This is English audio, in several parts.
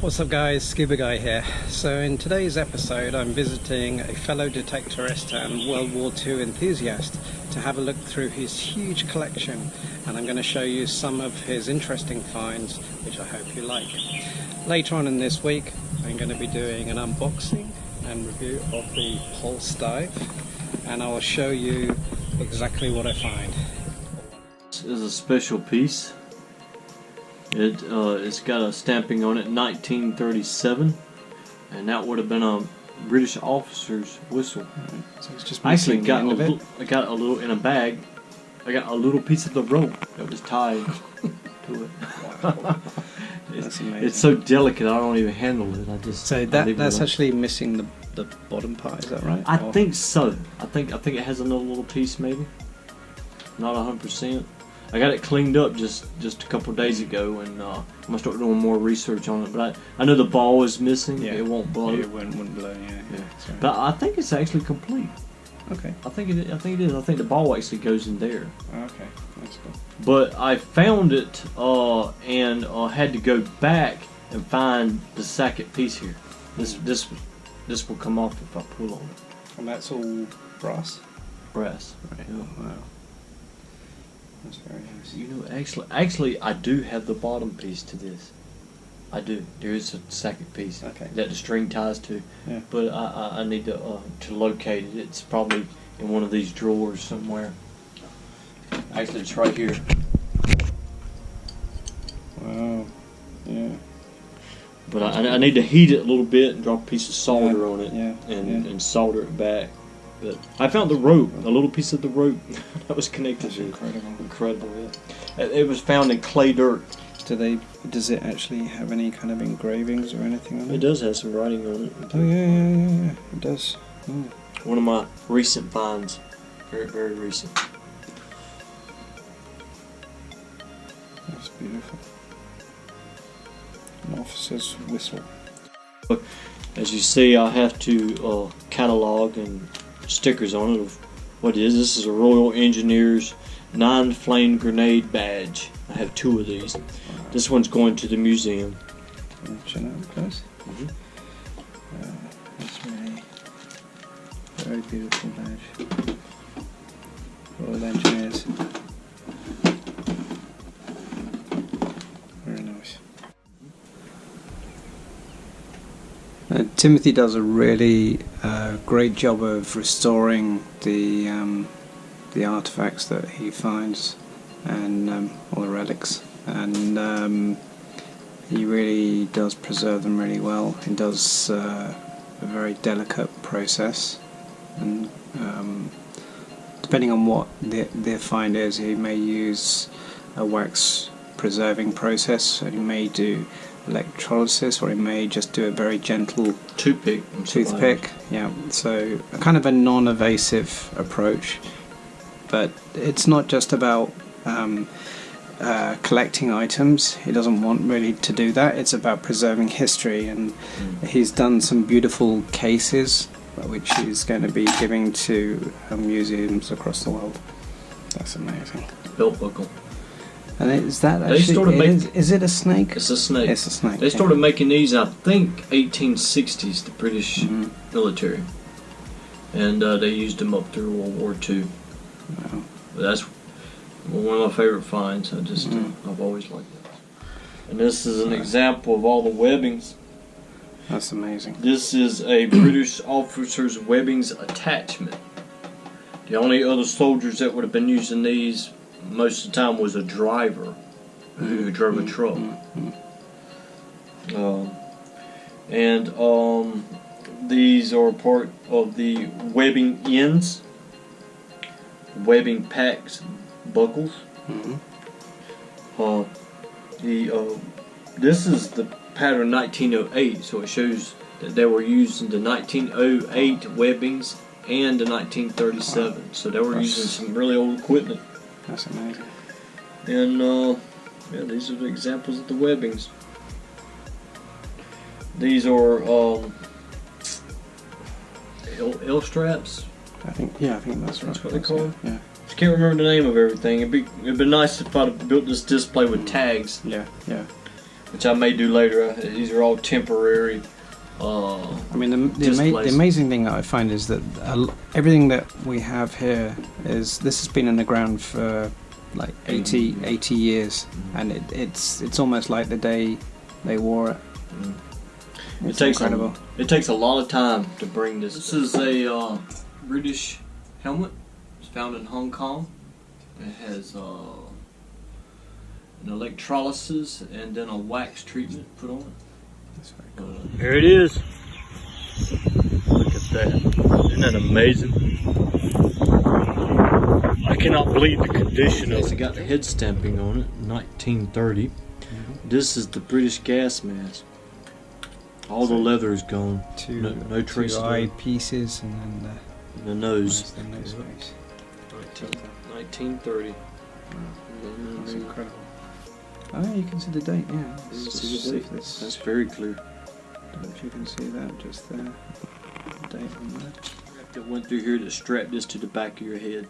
What's up guys, Scuba Guy here. So in today's episode I'm visiting a fellow detectorist and World War II enthusiast to have a look through his huge collection, and I'm going to show you some of his interesting finds which I hope you like. Later on in this week I'm going to be doing an unboxing and review of the Pulse Dive, and I will show you exactly what I find. This is a special piece. It's got a stamping on it, 1937, and that would have been a British officer's whistle. Right. So it's just I actually got I got a little in a bag. I got a little piece of the rope that was tied to it. Wow. That's amazing. It's so delicate. I don't even handle it. So that's actually missing the bottom part. Is that right? I think so. I think it has another little piece, maybe. Not 100%. I got it cleaned up just a couple of days ago, and I'm gonna start doing more research on it. But I know the ball is missing. Yeah. It won't blow. It wouldn't blow. Yeah. Right. But I think it's actually complete. Okay. I think it is. I think the ball actually goes in there. Okay, that's cool. But I found it and had to go back and find the second piece here. This will come off if I pull on it. And that's all brass. Brass. Right. Yeah. Wow. That's very nice. You know, actually, I do have the bottom piece to this. I do. There is a second piece that the string ties to. Yeah. But I need to locate it. It's probably in one of these drawers somewhere. Actually, it's right here. Wow. Yeah. But I need to heat it a little bit and drop a piece of solder on it and solder it back. But I found the rope, a little piece of the rope that was connected to it. Incredible, yeah. It was found in clay dirt. Does it actually have any kind of engravings or anything on it? It does have some writing on it. Oh yeah. It does. Oh. One of my recent finds. Very, very recent. That's beautiful. An officer's whistle. As you see, I have to catalog and stickers on it of what it is. This is a Royal Engineers 9-flame grenade badge. I have 2 of these. This one's going to the museum. Chin up close. That's really very beautiful badge. Royal Engineers. Very nice. Timothy does a really great job of restoring the artifacts that he finds and all the relics, and he really does preserve them really well. He does a very delicate process, and depending on what the find is, he may use a wax preserving process, so he may do electrolysis, or he may just do a very gentle toothpick. Yeah, so a kind of a non-evasive approach. But it's not just about collecting items. He doesn't want really to do that. It's about preserving history, and he's done some beautiful cases which he's going to be giving to museums across the world. That's amazing. Belt buckle. And is that actually, is it a snake? It's a snake. It's a snake. They started making these, I think, 1860s, the British military. And they used them up through World War II. Wow. That's one of my favorite finds. I've always liked that. And this is an example of all the webbings. That's amazing. This is a British officer's webbings attachment. The only other soldiers that would have been using these most of the time was a driver who drove a truck. These are part of the webbing ends, webbing packs, buckles. This is the pattern 1908, so it shows that they were using the 1908 webbings and the 1937. So they were using some really old equipment. That's amazing. And these are the examples of the webbings. These are L straps. I think that's right. That's what they call them. Yeah. I can't remember the name of everything. It'd be nice if I'd have built this display with tags. Yeah. which I may do later. These are all temporary. I mean, the amazing thing that I find is that everything that we have here this has been in the ground for like 80 years, and it's almost like the day they wore it. It's incredible. It takes a lot of time to bring this. This is a British helmet. It's found in Hong Kong. It has an electrolysis and then a wax treatment put on it. That's very cool. Here it is. Look at that. Isn't that amazing? I cannot believe the condition of it. It's got the head stamping on it, 1930. This is the British gas mask. All the leather is gone. No trace of eye pieces, and then the nose. The nose space. 1930. That's incredible. Oh, yeah, you can see the date. Yeah, that's very clear. I don't know if you can see that just there. The date on there. That went through here to strap this to the back of your head.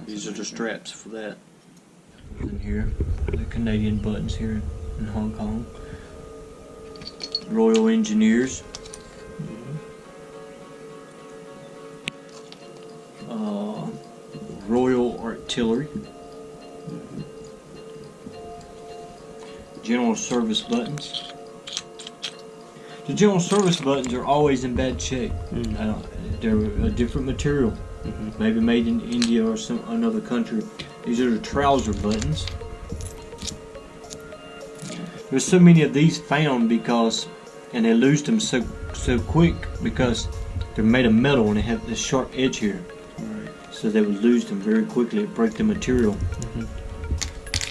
These are the straps for that. And here, the Canadian buttons here in Hong Kong. Royal Engineers. Royal Artillery. General Service buttons. The General Service buttons are always in bad shape. They're a different material, maybe made in India or another country. These are the trouser buttons. There's so many of these found and they lose them so quick because they're made of metal and they have this sharp edge here. So they would lose them very quickly, break the material.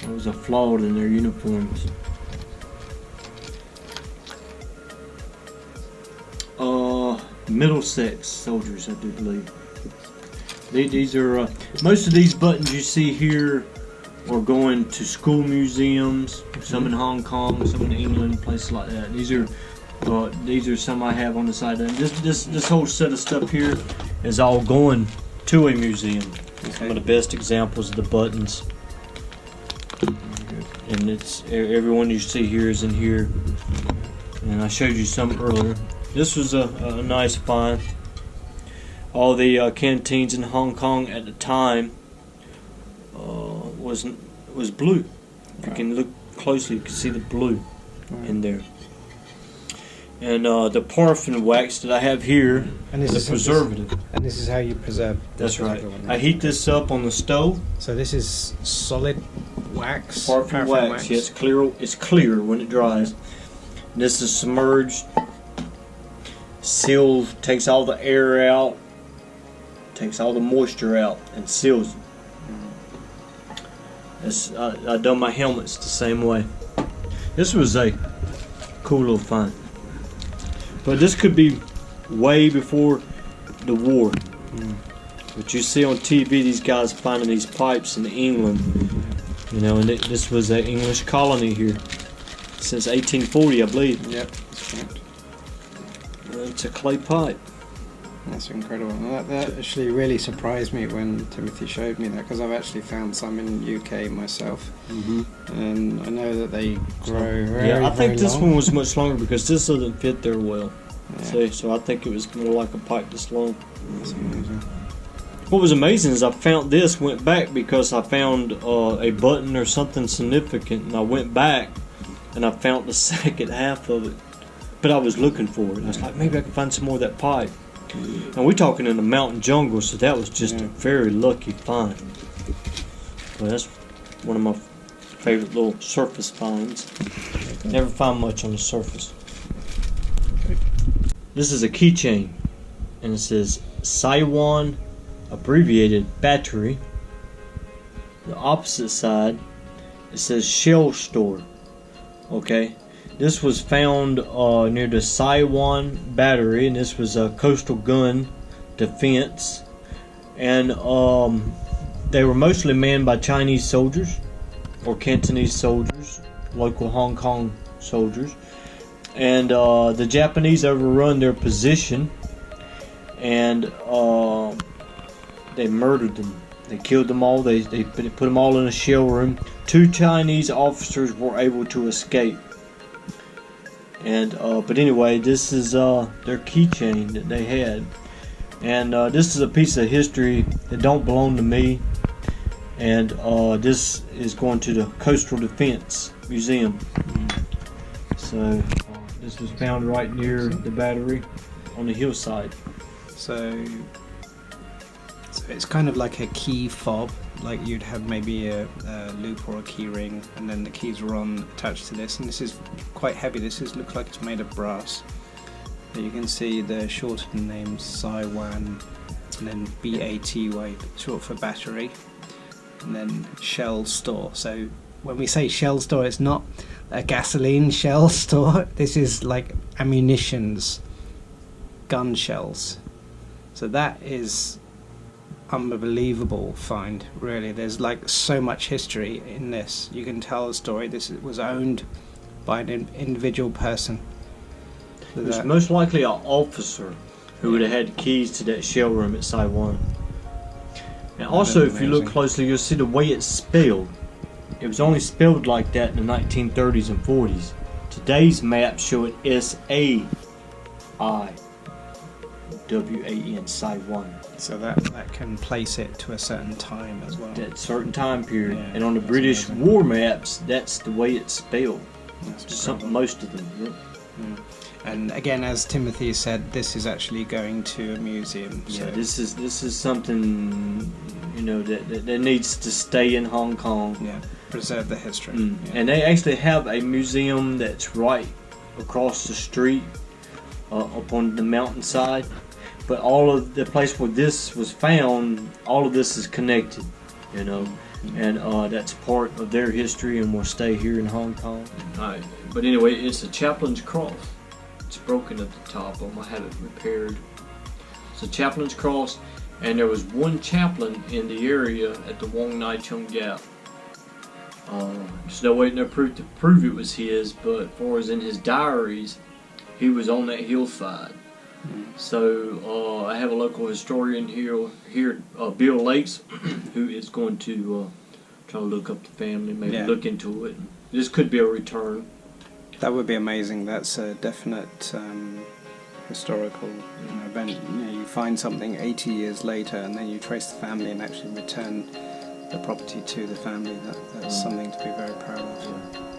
There was a flaw in their uniforms. Middlesex soldiers, I do believe. These are most of these buttons you see here are going to school museums. Some in Hong Kong, some in England, places like that. These are some I have on the side. This whole set of stuff here is all going to a museum. Some of the best examples of the buttons. And it's everyone you see here is in here. And I showed you some earlier. This was a nice find. All the canteens in Hong Kong at the time was blue. If you can look closely, you can see the blue in there. And the paraffin wax that I have here is a preservative. And this is how you preserve. That's right. I heat this up on the stove. So this is solid wax. Paraffin wax. Yeah, it's clear. It's clear when it dries. This is submerged. Seals, takes all the air out, takes all the moisture out, and seals it. I done my helmets the same way. This was a cool little find, but this could be way before the war. But you see on TV these guys finding these pipes in England, and this was an English colony here since 1840, I believe. Yep, that's correct. It's a clay pipe. That's incredible. That actually really surprised me when Timothy showed me that, because I've actually found some in UK myself, and I know that they grow very I think this long. one was much longer because this doesn't fit there well. See, so I think it was more like a pipe this long. That's amazing. What was amazing is I found this, went back because I found a button or something significant, and I went back and I found the second half of it. But I was looking for it. I was like, maybe I can find some more of that pipe. And we're talking in the mountain jungle, so that was just a very lucky find. Well, that's one of my favorite little surface finds. Never find much on the surface. This is a keychain, and it says Saiwan abbreviated battery. The opposite side, it says shell store. Okay. This was found near the Saiwan battery, and this was a coastal gun defense. And they were mostly manned by Chinese soldiers or Cantonese soldiers, local Hong Kong soldiers. And the Japanese overrun their position, and they murdered them. They killed them all. They put them all in a shell room. 2 Chinese officers were able to escape. And but anyway, this is their keychain that they had, and this is a piece of history that don't belong to me. And this is going to the Coastal Defense Museum. So this was found right near the battery on the hillside. So it's kind of like a key fob, like you'd have maybe a loop or a key ring, and then the keys were attached to this. And this is quite heavy. Looks like it's made of brass. But you can see the shortened names Saiwan, and then BATY, short for battery, and then Shell Store. So when we say Shell Store, it's not a gasoline shell store. This is like ammunitions, gun shells. So that is unbelievable find, really. There's like so much history in this. You can tell the story. This was owned by an individual person. So It's most likely an officer who would have had keys to that shell room at Saiwan. And also, if you look closely, you'll see the way it's spelled. It was only spelled like that in the 1930s and 40s. Today's maps show it S-A-I-W-A-N, Saiwan. So that can place it to a certain time as well. That certain time period. Yeah, and on the British amazing. war maps, that's the way it's spelled. That's Something most of them. Yeah. And again, as Timothy said, this is actually going to a museum. Yeah, So this is something, you know, that needs to stay in Hong Kong. yeah, preserve the history. Yeah. Yeah. And they actually have a museum that's right across the street, up on the mountainside. But all of the place where this was found, all of this is connected, you know, and that's part of their history and will stay here in Hong Kong. Alright, but anyway, it's a chaplain's cross. It's broken at the top. I'm gonna have it repaired. It's a chaplain's cross, and there was one chaplain in the area at the Wong Nai Chung Gap. There's no way to prove it was his, but for as in his diaries, he was on that hillside. So I have a local historian here, Bill Lakes, who is going to try to look up the family, maybe look into it. This could be a return. That would be amazing. That's a definite historical event. You find something 80 years later, and then you trace the family and actually return the property to the family. That's something to be very proud of.